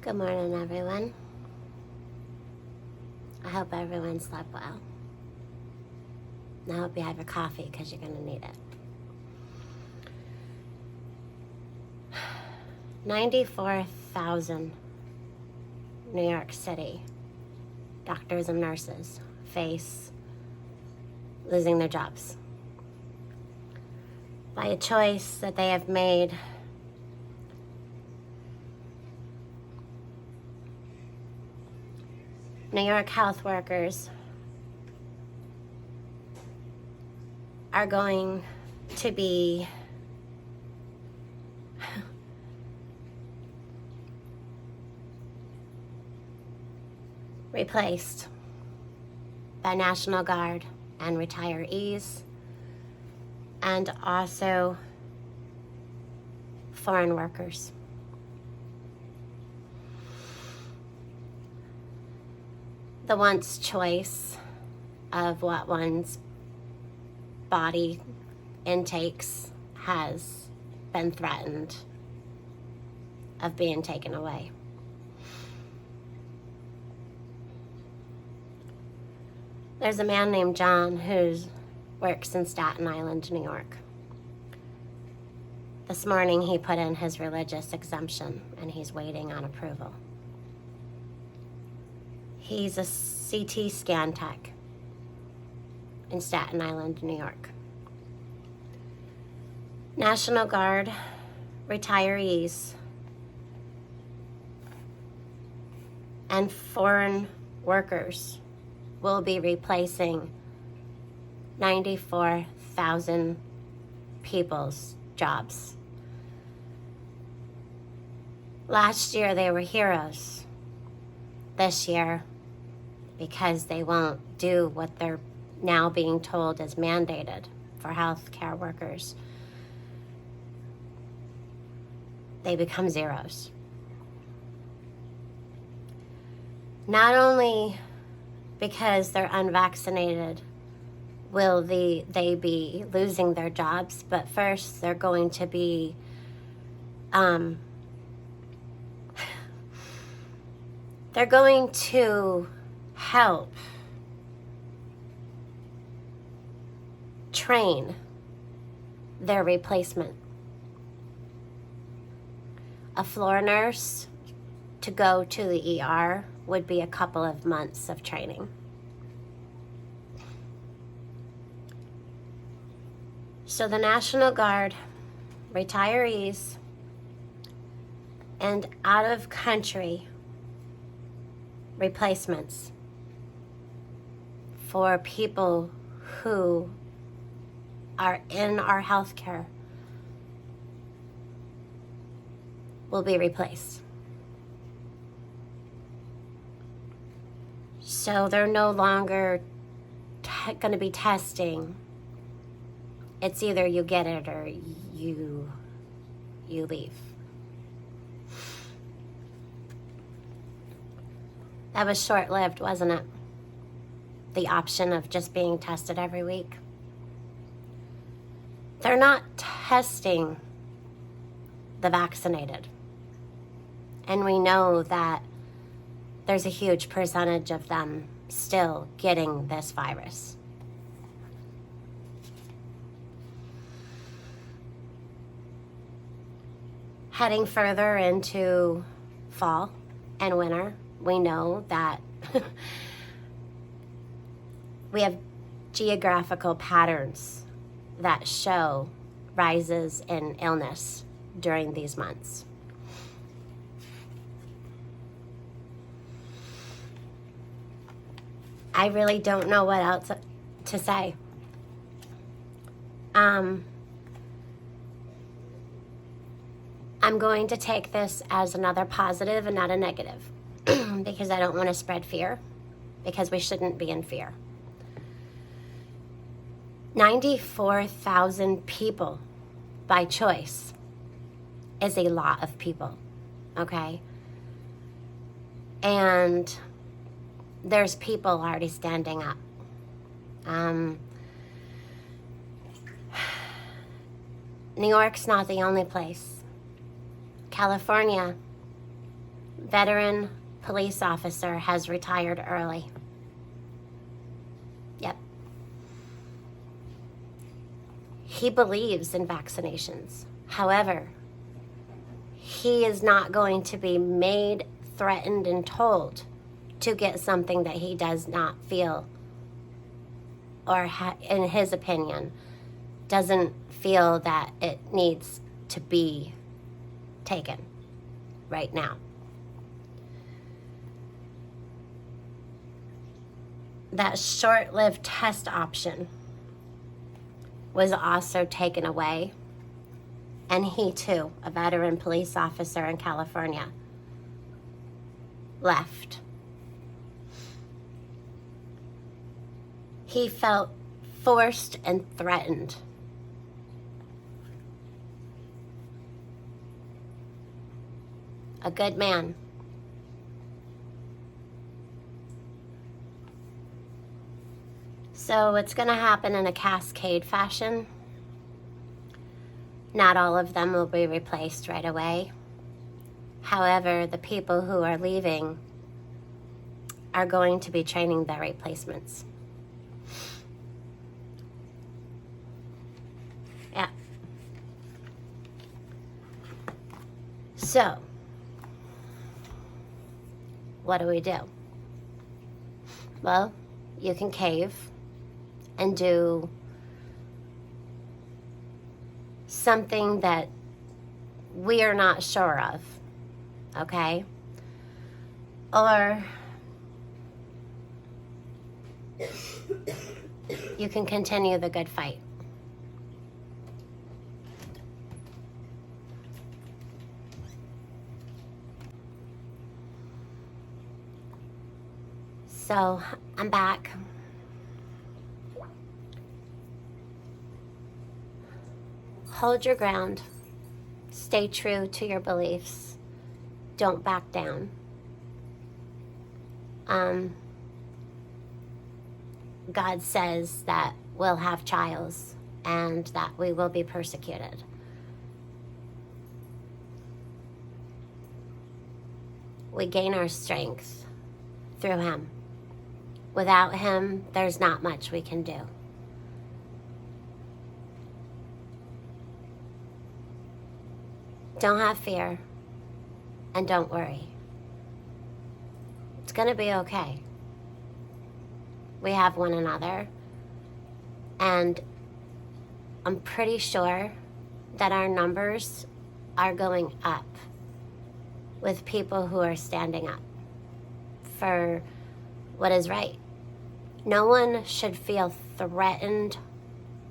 Good morning, everyone. I hope everyone slept well. I hope you have your coffee because you're going to need it. 94,000 New York City doctors and nurses face losing their jobs by a choice that they have made New York health workers are going to be replaced by National Guard and retirees, and also foreign workers. The once choice of what one's body intakes has been threatened of being taken away. There's a man named John who works in Staten Island, New York. This morning he put in his religious exemption and he's waiting on approval. He's a CT scan tech in Staten Island, New York. National Guard retirees and foreign workers will be replacing 94,000 people's jobs. Last year they were heroes. This year, because they won't do what they're now being told is mandated for healthcare workers, they become zeros. Not only because they're unvaccinated will they be losing their jobs, but first they're going to be they're going to help train their replacement. A floor nurse to go to the ER would be a couple of months of training. So the National Guard, retirees, and out-of-country replacements for people who are in our healthcare will be replaced. So they're no longer going to be testing. It's either you get it or you leave. That was short-lived, wasn't it? The option of just being tested every week. They're not testing the vaccinated. And we know that there's a huge percentage of them still getting this virus. Heading further into fall and winter, we know that we have geographical patterns that show rises in illness during these months. I really don't know what else to say. I'm going to take this as another positive and not a negative because I don't want to spread fear, because we shouldn't be in fear. 94,000 people by choice is a lot of people, okay? And there's people already standing up. New York's not the only place. California veteran police officer has retired early. Yep. He believes in vaccinations. However, he is not going to be made, threatened, and told to get something that he does not feel, or in his opinion, doesn't feel that it needs to be taken right now. That short-lived test option was also taken away, and he too, a veteran police officer in California, left. He felt forced and threatened. A good man. So it's going to happen in a cascade fashion. Not all of them will be replaced right away. However, the people who are leaving are going to be training their replacements. Yeah. So, what do we do? Well, you can cave and do something that we are not sure of, okay? Or you can continue the good fight. So, I'm back. Hold your ground. Stay true to your beliefs. Don't back down. God says that we'll have trials and that we will be persecuted. We gain our strength through Him. Without Him, there's not much we can do. Don't have fear, and don't worry. It's going to be okay. We have one another, and I'm pretty sure that our numbers are going up with people who are standing up for what is right. No one should feel threatened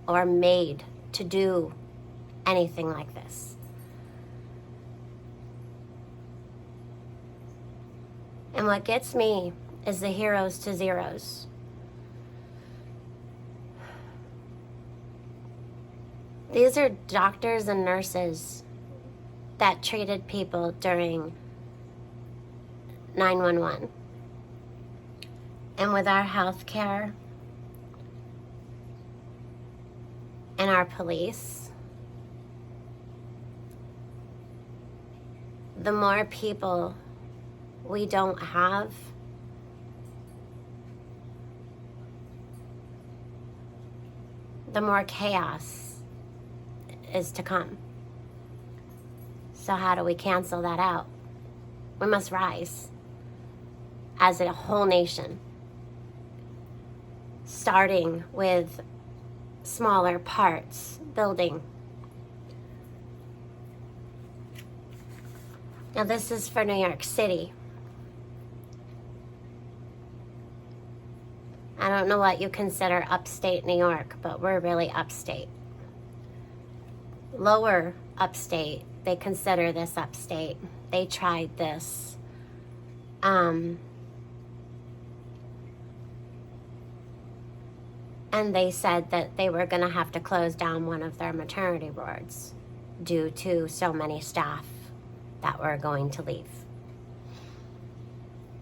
or made to do anything like this. And what gets me is the heroes to zeros. These are doctors and nurses that treated people during 911. And with our health care and our police, the more people we don't have, the more chaos is to come. So how do we cancel that out? We must rise as a whole nation, starting with smaller parts, building. Now this is for New York City. I don't know what you consider upstate New York, but we're really upstate. Lower upstate, they consider this upstate. They tried this. And they said that they were going to have to close down one of their maternity wards due to so many staff that were going to leave.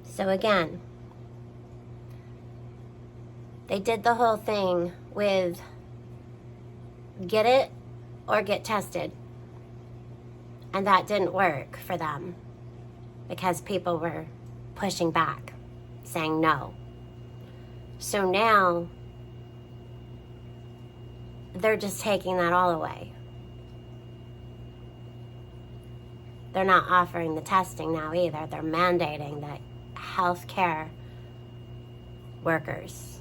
So again, they did the whole thing with get it or get tested. And that didn't work for them. because people were pushing back, saying no. So now they're just taking that all away. They're not offering the testing now either. They're mandating that healthcare workers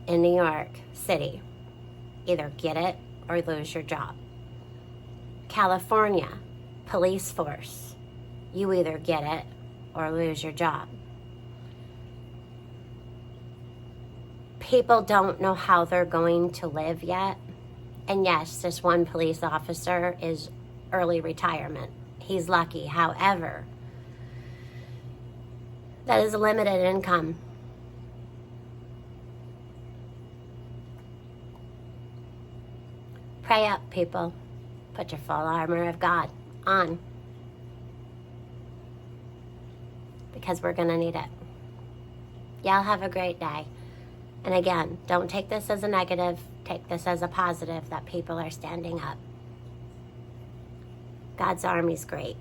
in New York City either get it or lose your job. California police force, you either get it or lose your job. People don't know how they're going to live yet. And yes, this one police officer is early retirement. He's lucky. However, that is a limited income. Pray up, people. Put your full armor of God on, because we're going to need it. Y'all have a great day. And again, don't take this as a negative. Take this as a positive that people are standing up. God's army's great.